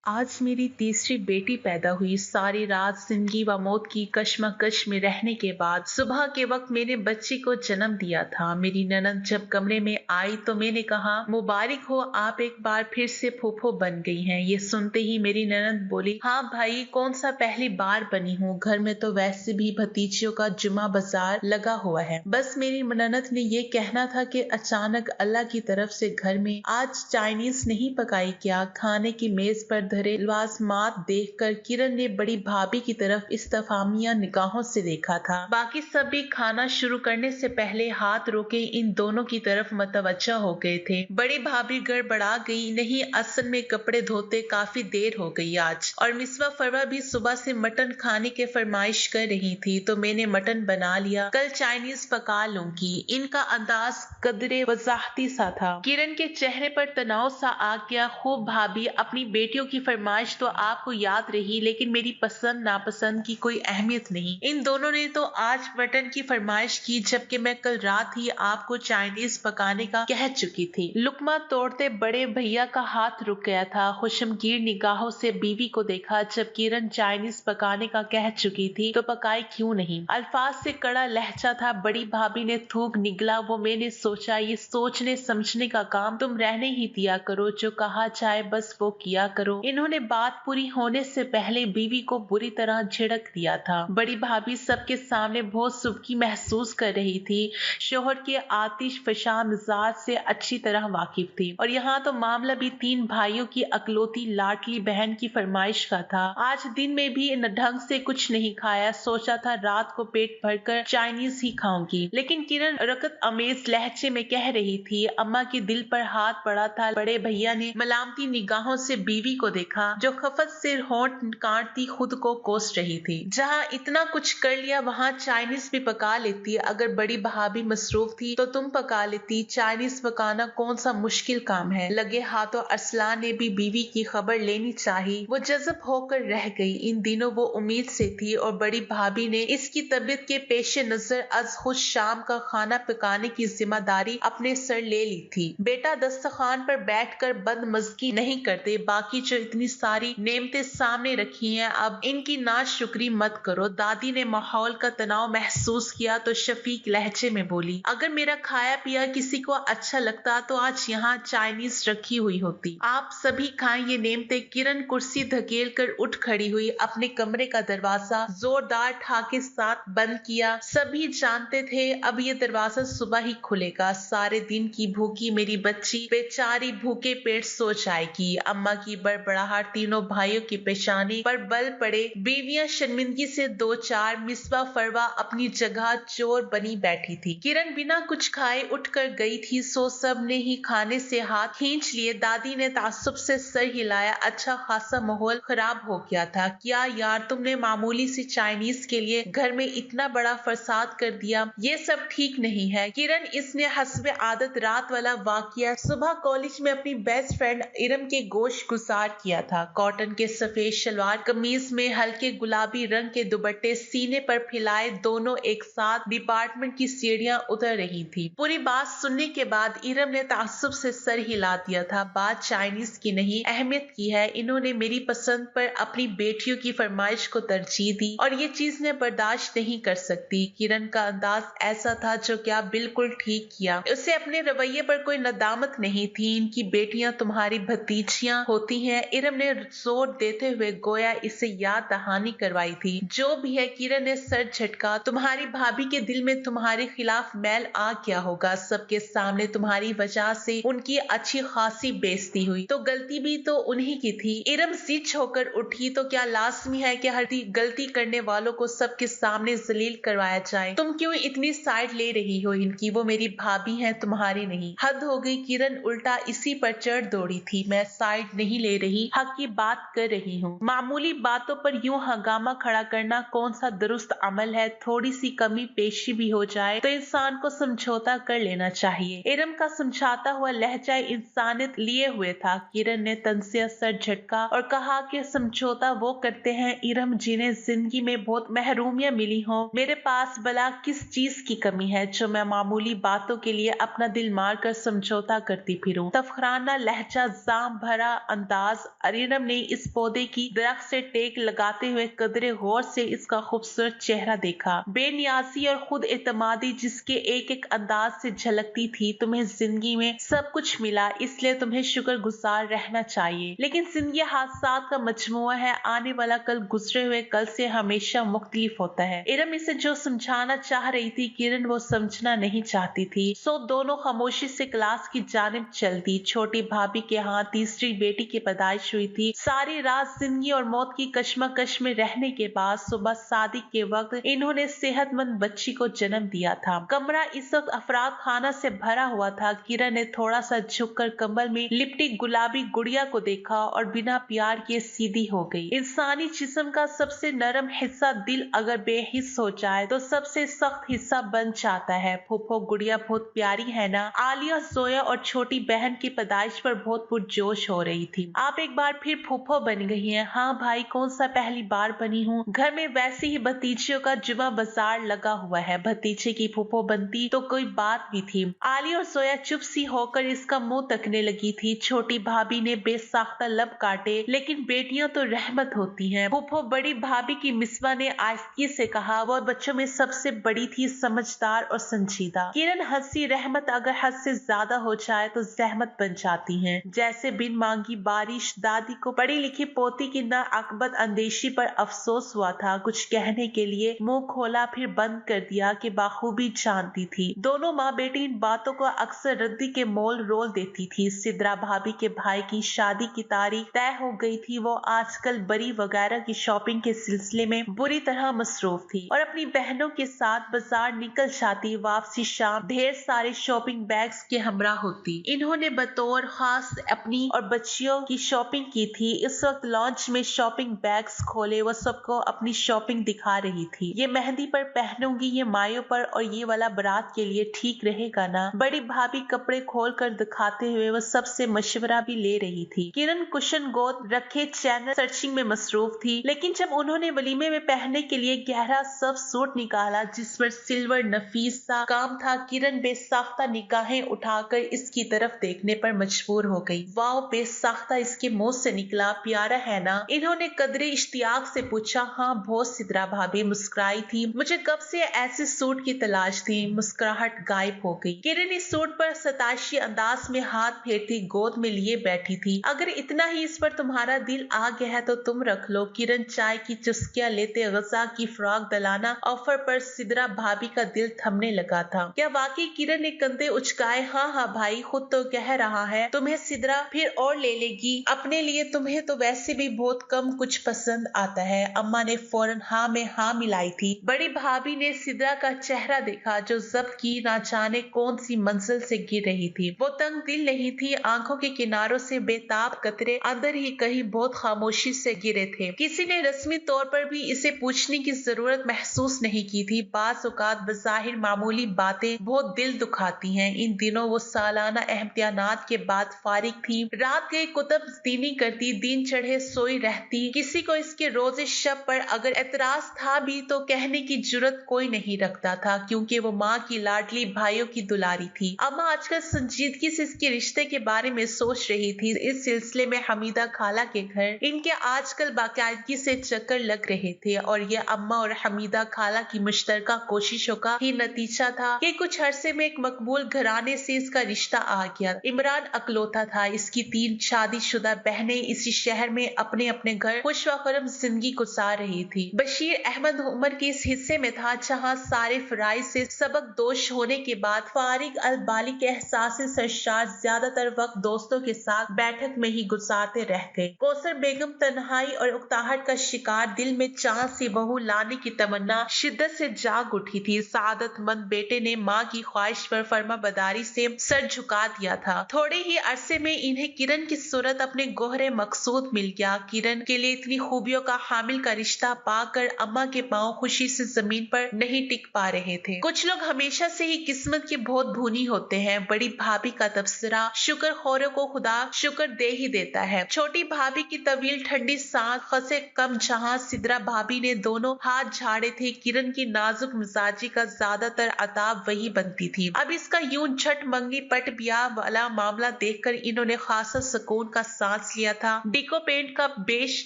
आज मेरी तीसरी बेटी पैदा हुई। सारी रात जिंदगी व मौत की कश्मकश में रहने के बाद सुबह के वक्त मैंने बच्चे को जन्म दिया था। मेरी ननद जब कमरे में आई तो मैंने कहा, मुबारक हो, आप एक बार फिर से फूफो बन गई हैं। ये सुनते ही मेरी ननद बोली, हाँ भाई, कौन सा पहली बार बनी हूँ, घर में तो वैसे भी भतीजियों का जुमा बाजार लगा हुआ है। बस मेरी ननद ने ये कहना था कि अचानक अल्लाह की तरफ से घर में आज चाइनीज नहीं पकाई क्या। खाने की मेज पर धरे लवाजमात देखकर किरण ने बड़ी भाभी की तरफ इस्तफामिया निगाहों से देखा था। बाकी सभी खाना शुरू करने से पहले हाथ रोके इन दोनों की तरफ मतवज्जा हो गए थे। बड़ी भाभी गड़बड़ा गई, नहीं असल में कपड़े धोते काफी देर हो गई आज, और मिसवा फरवा भी सुबह से मटन खाने के फरमाइश कर रही थी तो मैंने मटन बना लिया, कल चाइनीज पका लूंगी। इनका अंदाज कदरे वजाहती सा था। किरण के चेहरे पर तनाव सा आ गया। खूब भाभी, अपनी बेटियों की फरमाइश तो आपको याद रही, लेकिन मेरी पसंद नापसंद की कोई अहमियत नहीं। इन दोनों ने तो आज मटन की फरमाइश की, जबकि मैं कल रात ही आपको चाइनीज पकाने का कह चुकी थी। लुकमा तोड़ते बड़े भैया का हाथ रुक गया था। खुशमगीर निगाहों से बीवी को देखा। जब किरण चाइनीज पकाने का कह चुकी थी तो पकाई क्यों नहीं। अल्फाज से कड़ा लहजा था। बड़ी भाभी ने थूक निगला। वो मैंने सोचा, ये सोचने समझने का काम तुम रहने ही दिया करो, जो कहा जाए बस वो किया करो। इन्होंने बात पूरी होने से पहले बीवी को बुरी तरह झिड़क दिया था। बड़ी भाभी सबके सामने बहुत सुबकी महसूस कर रही थी। शोहर के आतिश फशा मिजाज से अच्छी तरह वाकिफ थी, और यहाँ तो मामला भी तीन भाइयों की अकलौती लाडली बहन की फरमाइश का था। आज दिन में भी ढंग से कुछ नहीं खाया। सोचा था रात को पेट भरकर चाइनीज ही खाऊंगी, लेकिन किरण रकत अमेज लहजे में कह रही थी। अम्मा के दिल पर हाथ पड़ा था। बड़े भैया ने मलामती निगाहों से बीवी को देखा, जो खफत से होंठ काटती खुद को कोस रही थी। जहाँ इतना कुछ कर लिया वहाँ चाइनीज भी पका लेती। अगर बड़ी भाभी मसरूफ थी तो तुम पका लेती। चाइनीज पकाना कौन सा मुश्किल काम है। लगे हाथों अरसलान ने भी बीवी की खबर लेनी चाहिए। वो जज़ब होकर रह गई। इन दिनों वो उम्मीद से थी, और बड़ी भाभी ने इसकी तबीयत के पेश नजर अज खुद शाम का खाना पकाने की जिम्मेदारी अपने सर ले ली थी। बेटा, दस्तरखान पर बैठकर बदमज़गी नहीं करते। बाकी जो इतनी सारी नेमतें सामने रखी हैं, अब इनकी नाशुक्री मत करो। दादी ने माहौल का तनाव महसूस किया तो शफीक लहजे में बोली, अगर मेरा खाया पिया किसी को अच्छा लगता तो आज यहाँ चाइनीज रखी हुई होती। आप सभी खाएं ये नेमतें। किरण कुर्सी धकेल कर उठ खड़ी हुई। अपने कमरे का दरवाजा जोरदार ठाके साथ बंद किया। सभी जानते थे अब ये दरवाजा सुबह ही खुलेगा। सारे दिन की भूखी मेरी बच्ची बेचारी भूखे पेट सो जाएगी। अम्मा की बड़बड़ाहट तीनों भाइयों की पेशानी पर बल पड़े। बीवियां शर्मिंदगी से दो चार। मिसबा फरवा अपनी जगह चोर बनी बैठी थी। किरण बिना कुछ खाए उठकर गई थी, सो सब ने ही खाने से हाथ खींच लिए। दादी ने तासुब से सर हिलाया। अच्छा खासा माहौल खराब हो गया था। क्या यार, तुमने मामूली सी चाइनीज के लिए घर में इतना बड़ा फसाद कर दिया। ये सब ठीक नहीं है। किरण, इसने हस्बे आदत रात वाला वाकया सुबह कॉलेज में अपनी बेस्ट फ्रेंड इरम के गोश गुजार किया था। कॉटन के सफेद शलवार कमीज में हल्के गुलाबी रंग के दुपट्टे सीने पर फैलाए दोनों एक साथ डिपार्टमेंट की सीढ़ियां उतर रही थी। पूरी बात सुनने के बाद इरम ने तासुब से सर हिला दिया था। बात चाइनीज की नहीं, अहमियत की है। इन्होंने मेरी पसंद पर अपनी बेटियों की फरमाइश को तरजीह दी, और ये चीज ने बर्दाश्त नहीं कर सकती। किरण का अंदाज ऐसा था जो क्या बिल्कुल ठीक किया। उसे अपने रवैये पर कोई नदामत नहीं थी। इनकी बेटियां तुम्हारी भतीजियां होती हैं। इरम ने जोर देते हुए गोया इसे याद दहानी करवाई थी। जो भी है, किरण ने सर झटका, तुम्हारी भाभी के दिल में तुम्हारे खिलाफ मैल आ गया होगा। सबके सामने तुम्हारी वजह से उनकी अच्छी खासी बेइज्जती हुई, तो गलती भी तो उन्हीं की थी। इरम सीच होकर उठी, तो क्या लाजमी है कि हर गलती करने वालों को सबके सामने जलील करवाया जाए। तुम क्यों इतनी साइड ले रही हो इनकी। वो मेरी भाभी हैं, तुम्हारी नहीं। हद हो गई। किरण उल्टा इसी पर चढ़ दौड़ी थी। मैं साइड नहीं ले रही, हक की बात कर रही हूँ। मामूली बातों पर यूं हंगामा खड़ा करना कौन सा दुरुस्त अमल है। थोड़ी सी कमी पेशी भी हो जाए तो इंसान को समझौता कर लेना चाहिए। इरम का समझाता हुआ लहजा इंसानियत लिए हुए था। किरण ने तनसिया सर झटका और कहा कि समझौता वो करते हैं इरम जिन्हें जिंदगी में बहुत महरूमियां मिली हो। मेरे पास भला किस चीज की कमी है जो मैं मामूली बातों के लिए अपना दिल मार कर समझौता करती फिरूं। तफखराना लहजा, जाम भरा अंदाज अरिनम ने इस पौधे की दरख्त से टेक लगाते हुए कदरे गौर से इसका खूबसूरत चेहरा देखा। बेनियाजी और खुद एतमादी जिसके एक एक अंदाज से झलकती थी। तुम्हें जिंदगी में सब कुछ मिला, इसलिए तुम्हें शुक्रगुजार रहना चाहिए, लेकिन जिंदगी हादसात का मजमुआ है। आने वाला कल गुजरे हुए कल से हमेशा मुख्तलिफ होता है। इरम इसे जो समझाना चाह रही थी, किरण वो समझना नहीं चाहती थी। सो दोनों खामोशी से क्लास की जानिब चल दी। छोटी भाभी के यहाँ तीसरी बेटी की पैदाइश हुई थी। सारी रात जिंदगी और मौत की कश्मकश में रहने के बाद सुबह शादी के वक्त इन्होंने सेहतमंद बच्ची को जन्म दिया था। कमरा इस वक्त अफराद खाना से भरा हुआ था। किरण ने थोड़ा सा झुककर कंबल में लिपटी गुलाबी गुड़िया को देखा और बिना प्यार किए सीधी हो गई। इंसानी जिस्म का सबसे नरम हिस्सा दिल अगर बेहिस हो जाए तो सबसे सख्त हिस्सा बन जाता है। फूफो गुड़िया बहुत प्यारी है ना? आलिया, जोया और छोटी बहन की पैदाइश पर बहुत पुरजोश हो रही थी। आप एक बार फिर फूफो बन गई हैं? हाँ भाई, कौन सा पहली बार बनी हूँ। घर में वैसे ही भतीजियों का जुमा बाजार लगा हुआ है। भतीजे की फूफो बनती तो कोई बात भी थी। आलिया और जोया चुप सी होकर इसका मुंह तकने लगी थी। छोटी भाभी ने बेसाख्ता लब काटे, लेकिन बेटियां तो रहमत होती हैं। फूफो बड़ी भाभी की मिसबा ने आहिस्ती से कहा। वह बच्चों में सबसे बड़ी थी, समझदार और संजीदा। किरण हंसी। रहमत अगर हद से ज्यादा हो जाए तो जहमत बन जाती है। जैसे बिन मांगी बारिश। दादी को पढ़ी लिखी पोती की नाअकबत अंदेशी पर अफसोस हुआ था। कुछ कहने के लिए मुंह खोला, फिर बंद कर दिया कि बाखूबी जानती थी। दोनों माँ बेटी इन बातों को अक्सर रद्दी के मोल रोल देती थी। सिद्रा भाभी के भाई की शादी की तारीख तय हो गई थी। वो आजकल बरी वगैरह की शॉपिंग के सिलसिले में बुरी तरह मसरूफ थी और अपनी बहनों के साथ बाजार निकल जाती। वापसी शाम ढेर सारे शॉपिंग बैग्स के हमरा होती। इन्होंने बतौर खास अपनी और बच्चियों की शॉपिंग की थी। इस वक्त लॉन्च में शॉपिंग बैग्स खोले वो सबको अपनी शॉपिंग दिखा रही थी। ये मेहंदी पर पहनूंगी, ये मायों पर, और ये वाला बारात के लिए ठीक रहेगा ना? बड़ी भाभी कपड़े खोल कर दिखाते हुए वो सबसे मशवरा भी ले रही थी। किरण कुशन गोद रखे चैनल सर्चिंग में मसरूफ थी, लेकिन जब उन्होंने वलीमे में पहनने के लिए गहरा सब सूट निकाला जिस पर सिल्वर नफीस सा काम था, किरण बेसाख्ता निगाहें उठाकर इसकी तरफ देखने पर मजबूर हो गई। वाह, बेसाख्ता इसके मुंह से निकला। प्यारा है ना? इन्होंने कदरे इश्तियाक से पूछा। हाँ बहुत। सिद्रा भाभी मुस्कुराई थी। मुझे कब से ऐसे सूट की तलाश थी। मुस्कुराहट गायब हो गई। किरण इस सूट पर सताशी अंदाज में हाथ फेरती गोद में लिए बैठी थी। अगर इतना ही इस पर तुम्हारा दिल आ गया है तो तुम रख लो। किरण चाय की चुस्कियां लेते गजा की फ्रॉक दलाना ऑफर पर सिद्रा भाभी का दिल थमने लगा था। क्या वाकई? किरण ने कंधे उचकाए। हाँ हाँ भाई, खुद तो कह रहा है तुम्हें सिद्रा फिर और ले लेगी अपने लिए। तुम्हें तो वैसे भी बहुत कम कुछ पसंद आता है। अम्मा ने फौरन हाँ में हाँ मिलाई थी। बड़ी भाभी ने सिद्रा का चेहरा देखा जो जब्त की ना जाने कौन सी मंजिल से गिर रही थी। वो तंग दिल नहीं थी। आंखों के किनारों से बेताब कतरे अंदर ही कहीं बहुत खामोशी से गिरे थे। किसी ने रस्मी तौर पर भी इसे पूछने की जरूरत महसूस नहीं की थी। बाज़ औक़ात बज़ाहिर मामूली बातें बहुत दिल दुखाती हैं। इन दिनों वो सालाना इम्तिहानात के बाद फारिग थी। रात गई कुतुब दीनी करती, दिन चढ़े सोई रहती। किसी को इसके रोजे शब पर अगर एतराज था भी तो कहने की जुर्रत कोई नहीं रखता था, क्योंकि वो माँ की लाडली, भाइयों की दुलारी थी। अम्मा आजकल संजीदगी से इसके रिश्ते के बारे में सोच रही थी। इस सिलसिले में हमीदा खाला के घर इनके आजकल बाकायदगी से चक्कर लग रहे थे और ये अम्मा और हमीदा खाला की मुश्तरका कोशिशों का ही नतीजा था कि कुछ अरसे में एक मकबूल घराने से इसका रिश्ता आ गया। इमरान अकलौता था। इसकी 3 शादीशुदा बहनें इसी शहर में अपने अपने घर खुश व खुर्रम जिंदगी गुजार रही थी। बशीर अहमद उम्र के इस हिस्से में था जहाँ सारे फराइज से सबक दोष होने के बाद फारिग अल बाली के एहसास से सरशार ज्यादातर वक्त दोस्तों के साथ बैठक में ही गुजारते रह गए। कौसर बेगम तन्हाई और उकताहट का शिकार, दिल में चांद सी बहू लाने की तमन्ना शिद्दत से जाग उठी थी। सादतमंद बेटे ने माँ की ख्वाहिश पर फर्माबरदारी से सर झुका दिया था। थोड़े ही अरसे में इन्हें किरण की सूरत अपने गोहरे मकसूद मिल गया। किरण के लिए इतनी खूबियों का हामिल का रिश्ता पाकर अम्मा के पांव खुशी से जमीन पर नहीं टिक पा रहे थे। कुछ लोग हमेशा से ही किस्मत के बहुत भूनी होते हैं। बड़ी भाभी का तबसरा शुक्र खोरों को खुदा शुक्र दे ही देता है। छोटी भाभी की तवील ठंडी सांस खसे कम जहां सिद्रा भाभी ने दोनों हाथ झाड़े थे। किरण की नाजुक मिजाजी का ज्यादातर अताब वही बनती थी। अब इसका यूं झट मंगी पट ब्याह वाला मामला देखकर इन्होंने खासा सुकून का सांस एडवांस लिया था। डिको पेंट का बेश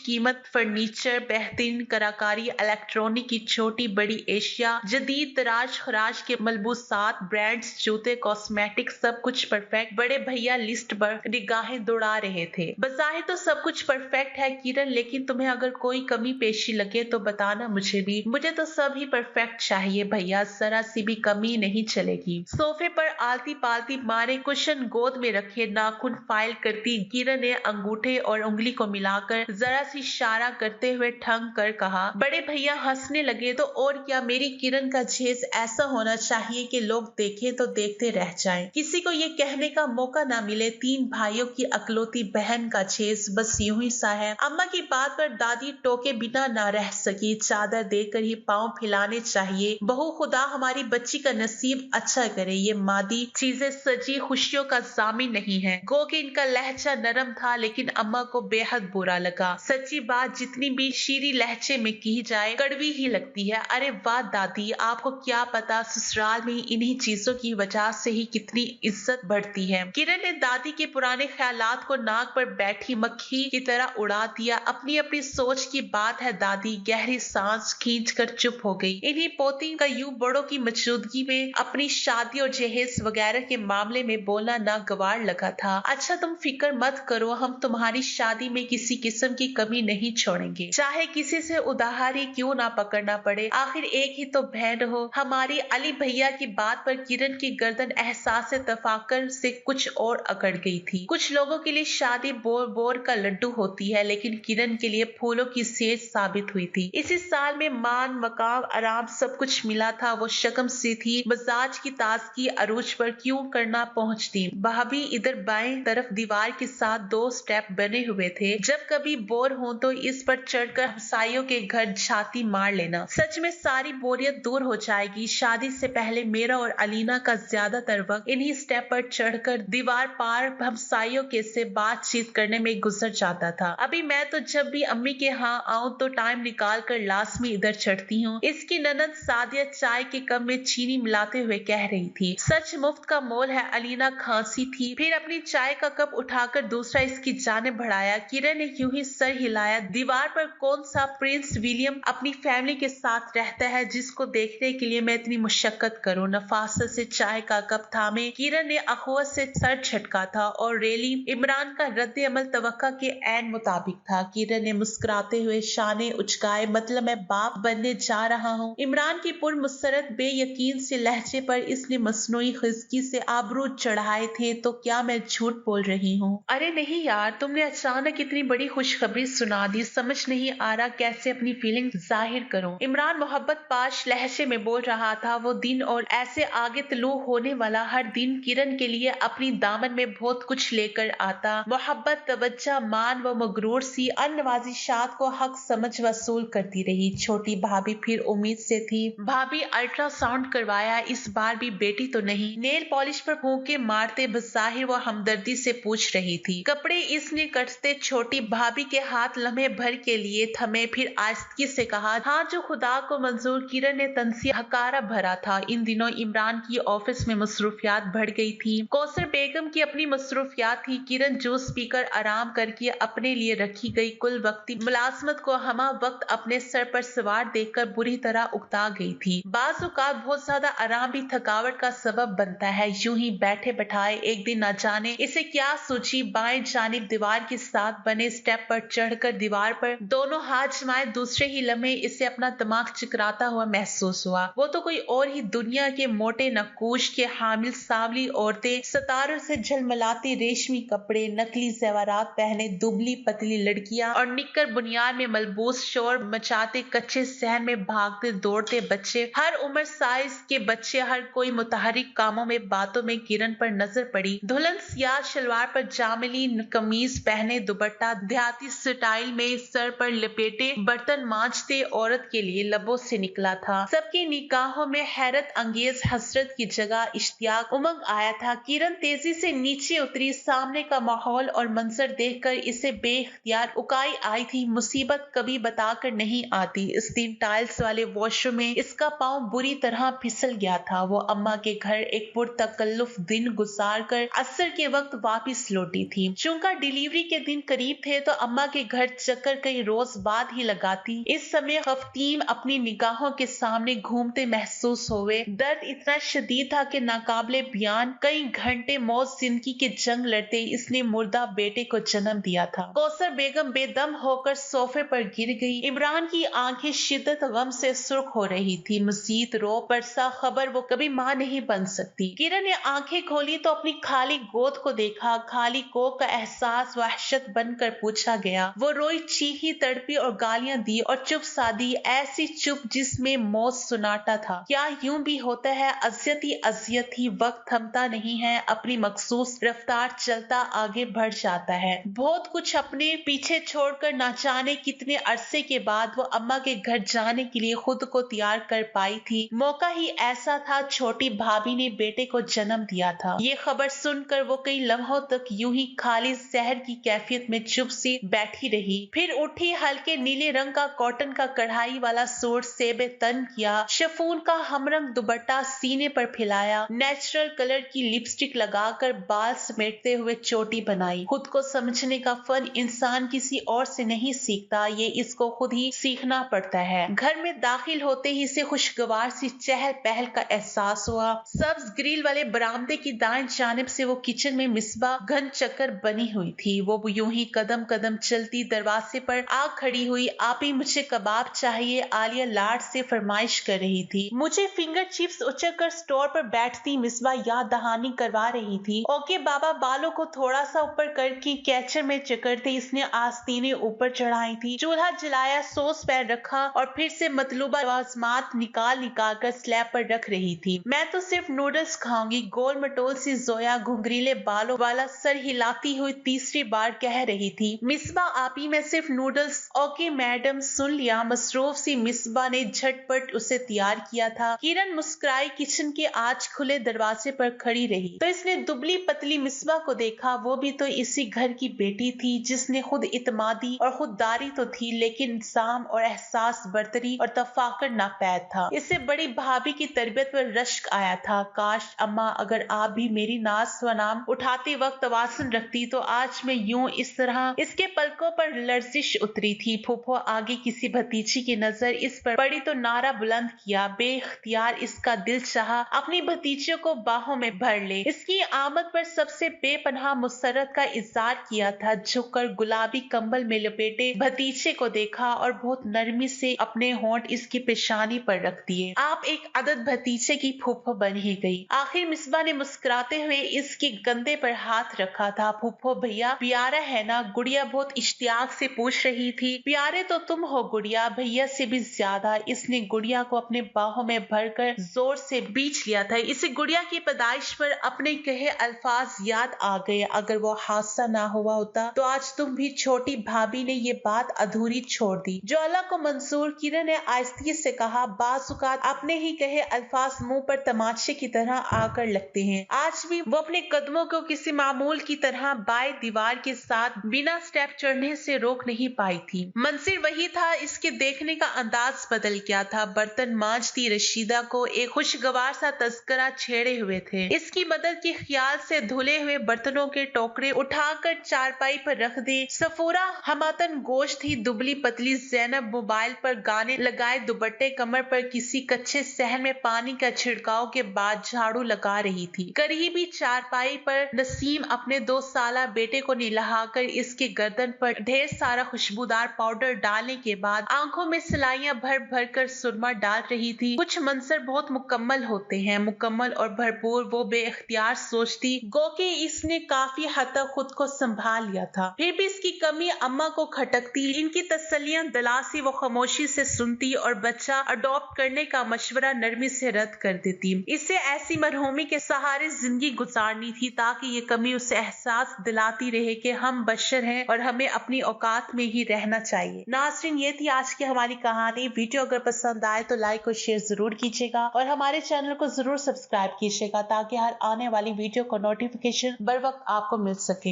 कीमत फर्नीचर, बेहतरीन कलाकारी, इलेक्ट्रॉनिक की छोटी बड़ी एशिया, जदीद तराज खराज के मलबूसात, ब्रांड्स, जूते, कॉस्मेटिक, सब कुछ परफेक्ट। बड़े भैया लिस्ट पर निगाहें दौड़ा रहे थे। बज़ाहिर तो सब कुछ परफेक्ट है किरण, लेकिन तुम्हें अगर कोई कमी पेशी लगे तो बताना मुझे भी। मुझे तो सब ही परफेक्ट चाहिए भैया, जरा सी भी कमी नहीं चलेगी। सोफे पर आलती पालती मारे कुशन गोद में रखे नाखून फाइल करती किरण ने अंगूठे और उंगली को मिलाकर जरा सी इशारा करते हुए ठंग कर कहा। बड़े भैया हंसने लगे। तो और क्या, मेरी किरण का झेस ऐसा होना चाहिए कि लोग देखें तो देखते रह जाएं, किसी को ये कहने का मौका ना मिले 3 भाइयों की अकलौती बहन का झेस बस यूं ही सा है। अम्मा की बात पर दादी टोके बिना ना रह सकी। चादर देकर ही पांव फैलाने चाहिए। बहू खुदा हमारी बच्ची का नसीब अच्छा करे, ये मादी चीजें सजी खुशियों का जामिन नहीं है। गो कि इनका लहजा नरम था, लेकिन अम्मा को बेहद बुरा लगा। सच्ची बात जितनी भी शीरी लहजे में की जाए कड़वी ही लगती है। अरे वाह दादी, आपको क्या पता ससुराल में इन्हीं चीजों की वजह से ही कितनी इज्जत बढ़ती है। किरण ने दादी के पुराने ख्यालात को नाक पर बैठी मक्खी की तरह उड़ा दिया। अपनी अपनी सोच की बात है दादी। गहरी सांस खींचकर चुप हो गई। इन्हीं पोती का यूं बड़ों की मौजूदगी में अपनी शादी और जहेज वगैरह के मामले में बोलना नागवार लगा था। अच्छा तुम फिक्र मत करो, हम तुम्हारी शादी में किसी किस्म की कमी नहीं छोड़ेंगे, चाहे किसी से उधारी क्यों ना पकड़ना पड़े। आखिर एक ही तो बहन हो। हमारी अली भैया की बात पर किरण की गर्दन एहसास तफाकर से कुछ और अकड़ गई थी। कुछ लोगों के लिए शादी बोर बोर का लड्डू होती है, लेकिन किरण के लिए फूलों की सेज साबित हुई थी। इसी साल में मान मकाम आराम सब कुछ मिला था। वो शक्म सी थी, मजाज की ताजगी अरूज पर क्यों करना पहुंचती। भाभी इधर बाएं तरफ दीवार के साथ 2 स्टेप बने हुए थे। जब कभी बोर हो तो इस पर चढ़कर हमसाइयों के घर छाती मार लेना, सच में सारी बोरियत दूर हो जाएगी। शादी से पहले मेरा और अलीना का ज्यादातर वक्त इन्हीं स्टेप पर चढ़कर दीवार पार हमसाइयों के से बातचीत करने में गुजर जाता था। अभी मैं तो जब भी अम्मी के यहाँ आऊं तो टाइम निकाल कर लाजमी इधर चढ़ती हूँ। इसकी ननद सादिया चाय के कप में चीनी मिलाते हुए कह रही थी। सच मुफ्त का मोल है। अलीना खांसी थी, फिर अपनी चाय का कप उठाकर दूसरा इसकी जानिब बढ़ाया। किरण ने यूं ही सर हिलाया। दीवार पर कौन सा प्रिंस विलियम अपनी फैमिली के साथ रहता है जिसको देखने के लिए मैं इतनी मुशक्कत करूं। नफासत से चाय का कप थामे किरण ने अखौत से सर झटका था और रेली इमरान का रद्द अमल तवक्का के ऐन मुताबिक था। किरण ने मुस्कुराते हुए शाने उचकाए, मतलब मैं बाप बनने जा रहा हूँ। इमरान की पुरमुसरत बेयकीन से लहजे पर इसने मसनूई खिजगी से आबरू चढ़ाए थे। तो क्या मैं झूठ बोल रही हूँ? अरे नहीं यार, तुमने अचानक इतनी बड़ी खुशखबरी सुना दी, समझ नहीं आ रहा कैसे अपनी फीलिंग जाहिर करूं। इमरान मोहब्बत पाश लहजे में बोल रहा था। वो दिन और ऐसे आगे तलू होने वाला हर दिन किरण के लिए अपनी दामन में बहुत कुछ लेकर आता। मोहब्बत, तवज्जो, मान व मगरूर सी अनवाजिशात को हक समझ वसूल करती रही। छोटी भाभी फिर उम्मीद से थी। भाभी अल्ट्रासाउंड करवाया, इस बार भी बेटी तो नहीं? नेल पॉलिश पर फूंके मारते बज़ाहिर वो हमदर्दी से पूछ रही थी। कपड़े इसने कटते छोटी भाभी के हाथ लम्हे भर के लिए थमे, फिर आहिस्तगी से कहा, हाँ जो खुदा को मंजूर। किरण ने तंसी हकारा भरा था। इन दिनों इमरान की ऑफिस में मसरूफियात बढ़ गई थी। कौसर बेगम की अपनी मसरूफियात थी। किरण जूस पीकर आराम करके अपने लिए रखी गई कुल वक्ती मुलाजमत को हमा वक्त अपने सर पर सवार देखकर बुरी तरह उकता गई थी। बाज़ औक़ात बहुत ज्यादा आराम भी थकावट का सबब बनता है। यूं ही बैठे बैठाए एक दिन न जाने इसे क्या सूझी, बाएं जानिब दीवार के साथ बने स्टेप पर चढ़कर दीवार पर दोनों हाथ जमाए दूसरे ही लम्हे इसे अपना दिमाग चकराता हुआ महसूस हुआ। वो तो कोई और ही दुनिया के मोटे नक्कूश के हामिल सांवली औरतें, सितारों से झलमलाते रेशमी कपड़े, नकली ज़ेवरात पहने दुबली पतली लड़कियां और निक्कर बुनियाद में मलबूस शोर मचाते कच्चे सहन में भागते दौड़ते बच्चे, हर उम्र साइज के बच्चे, हर कोई मुतहरिक कामों में बातों में किरण पर नजर पड़ी। दुल्हन सियाह शलवार पर जामली कमीज पहने दुपट्टा देहाती स्टाइल में सर पर लपेटे बर्तन मांजते औरत के लिए लबों से निकला था। सबकी निगाहों में हैरत अंगेज हसरत की जगह इश्तियाक उमंग आया था। किरण तेजी से नीचे उतरी। सामने का माहौल और मंजर देखकर इसे बेइख्तियार उकाई आई थी। मुसीबत कभी बताकर नहीं आती। इस दिन टाइल्स वाले वॉशरूम में इसका पांव बुरी तरह फिसल गया था। वो अम्मा के घर एक पुरतकल्लुफ दिन गुजार कर असर के वक्त वापिस लौटी थी। चूंकि डिलीवरी के दिन करीब थे तो अम्मा के घर चक्कर कई रोज बाद ही लगाती। इस समय खफ्तीम अपनी निगाहों के सामने घूमते महसूस हुए। दर्द इतना शदीद था कि नाकाबिले बयान। कई घंटे मौत जिंदगी के जंग लड़ते इसने मुर्दा बेटे को जन्म दिया था। कौसर बेगम बेदम होकर सोफे पर गिर गई। इमरान की आंखें शिद्दत गम से सुर्ख हो रही थी। मजीद रो परसा खबर वो कभी मां नहीं बन सकती। किरण ने आंखें खोली तो अपनी खाली गोद को देखा। खाली कोख का एहसास वहशत बनकर पूछा गया। वो रोई, चीखी, तड़पी और गालियां दी और चुप साधी, ऐसी चुप जिसमें मौत सुनाटा था। क्या यूं भी होता है? अजियत ही वक्त थमता नहीं है, अपनी मखसूस रफ्तार चलता आगे बढ़ जाता है। बहुत कुछ अपने पीछे छोड़कर ना जाने कितने अरसे के बाद वो अम्मा के घर जाने के लिए खुद को तैयार कर पाई थी। मौका ही ऐसा था, छोटी भाभी ने बेटे को जन्म दिया था। ये खबर सुनकर वो कई लम्हों तक यूं ही खाली जहर की कैफियत में चुप से बैठी रही। फिर उठी, हल्के नीले रंग का कॉटन का कढ़ाई वाला सूट सेबे तन किया, शिफॉन का हमरंग दुपट्टा सीने पर फैलाया, नेचुरल कलर की लिपस्टिक लगाकर बाल समेटते हुए चोटी बनाई। खुद को समझने का फन इंसान किसी और से नहीं सीखता, ये इसको खुद ही सीखना पड़ता है। घर में दाखिल होते ही से खुशगवार सी चहल पहल का एहसास हुआ। सब्ज ग्रिल वाले बरामदे की दाएं जानिब से वो किचन में मिसबा घन चक्कर बनी हुई थी। वो यूं ही कदम कदम चलती दरवाजे पर आ खड़ी हुई। आप ही मुझे कबाब चाहिए, आलिया लाड से फरमाइश कर रही थी। मुझे फिंगर चिप्स उचक कर स्टोर पर बैठती मिसबा याद दहानी करवा रही थी। ओके बाबा, बालों को थोड़ा सा ऊपर करके कैचर में चकरते इसने आस्तीनें ऊपर चढ़ाई थी। चूल्हा जलाया, सॉस पैन रखा और फिर से मतलूबा लवाजमात निकाल कर स्लैब पर रख रही थी। मैं तो सिर्फ नूडल्स खाऊंगी, गोल मटोल सी जोया घुंघरीले बालों वाला सर हिलाती हुई तीसरी बार कह रही थी। मिसबा आपी, मैं सिर्फ नूडल्स। ओके मैडम, सुन लिया। मसरूफ सी मिसबा ने झटपट उसे तैयार किया था। किरण मुस्कुराई किचन के आज खुले दरवाजे पर खड़ी रही तो इसने दुबली पतली मिसबा को देखा। वो भी तो इसी घर की बेटी थी जिसने खुद इतमादी और खुददारी तो थी, लेकिन इंसाम और एहसास बर्तरी और तफाकर नापैद था। इसे बड़ी भाभी की तरबियत पर रश्क आया था। काश अम्मा, अगर आप भी मेरी नाज व नाम उठाते वक्त तवाज़ुन रखती तो आज मैं यूं इस तरह। इसके पलकों पर लर्जिश उतरी थी। फूफो आगे किसी भतीजी की नजर इस पर पड़ी तो नारा बुलंद किया। बेख्तियार इसका दिल चाहा अपनी भतीजियों को बाहों में भर ले। इसकी आमद पर सबसे बेपनाह मुसरत का इज़हार किया था। झुककर गुलाबी कंबल में लपेटे भतीजे को देखा और बहुत नरमी से अपने होंठ इसकी पेशानी पर रख दिए। आप एक अदद भतीजे की फूफो बन ही गई। आखिर मिसबा ने मुस्कुराते हुए इसके कंधे पर हाथ रखा था। फूफो भैया प्यारा है ना? गुड़िया बहुत इश्तियाक से पूछ रही थी। प्यारे तो तुम हो गुड़िया, भैया से भी ज्यादा। इसने गुड़िया को अपने बाहों में भरकर जोर से बीच लिया था। इसे गुड़िया की पैदाइश पर अपने कहे अल्फाज याद आ गए। अगर वो हादसा ना हुआ होता तो आज तुम भी छोटी भाभी ने ये बात अधूरी छोड़ दी। जो अल्लाह को मंजूर, किरण ने आहिस्ती से कहा। बाज़-औक़ात अपने ही कहे अल्फाज मुंह पर तमाचे की तरह आकर लगते हैं। आज भी वो अपने कदमों को किसी मामूल की तरह बाएं दीवार के साथ बिना स्टेप चढ़ने से रोक नहीं पाई थी। मंजिर वही था, इसके देखने का अंदाज बदल गया था। बर्तन मांजती रशीदा को एक खुशगवार सा तस्करा छेड़े हुए थे। इसकी मदद के ख्याल से धुले हुए बर्तनों के टोकरे उठाकर चारपाई पर रख दे। सफूरा हमातन गोश थी। दुबली पतली ज़ैनब मोबाइल पर गाने लगाए दुपट्टे कमर पर किसी कच्चे सहन में पानी का छिड़काव के बाद झाड़ू लगा रही थी। करीबी चारपाई पर नसीम अपने 2 साला बेटे को नहलाकर इसके गर्दन पर ढेर सारा खुशबूदार पाउडर डालने के बाद आंखों में सिलाइयां भर भर कर सुरमा डाल रही थी। कुछ मंजर बहुत मुकम्मल होते हैं, मुकम्मल और भरपूर। वो बेख्तियार सोचती गो कि इसने काफी हद तक खुद को संभाल लिया था। फिर भी इसकी कमी अम्मा को खटकती। इनकी तसल्लियां दलासी वो खामोशी से सुनती और बच्चा अडॉप्ट करने का मशवरा नरमी से रद्द कर देती। इसे ऐसी मरहूमी के सहारे जिंदगी गुजारनी थी ताकि ये कमी उसे एहसास दिलाती रहे कि हम बशर हैं और हमें अपनी औकात में ही रहना चाहिए। नाज़रीन, ये थी आज की हमारी कहानी। वीडियो अगर पसंद आए तो लाइक और शेयर जरूर कीजिएगा और हमारे चैनल को जरूर सब्सक्राइब कीजिएगा ताकि हर आने वाली वीडियो को नोटिफिकेशन बर वक्त आपको मिल सके।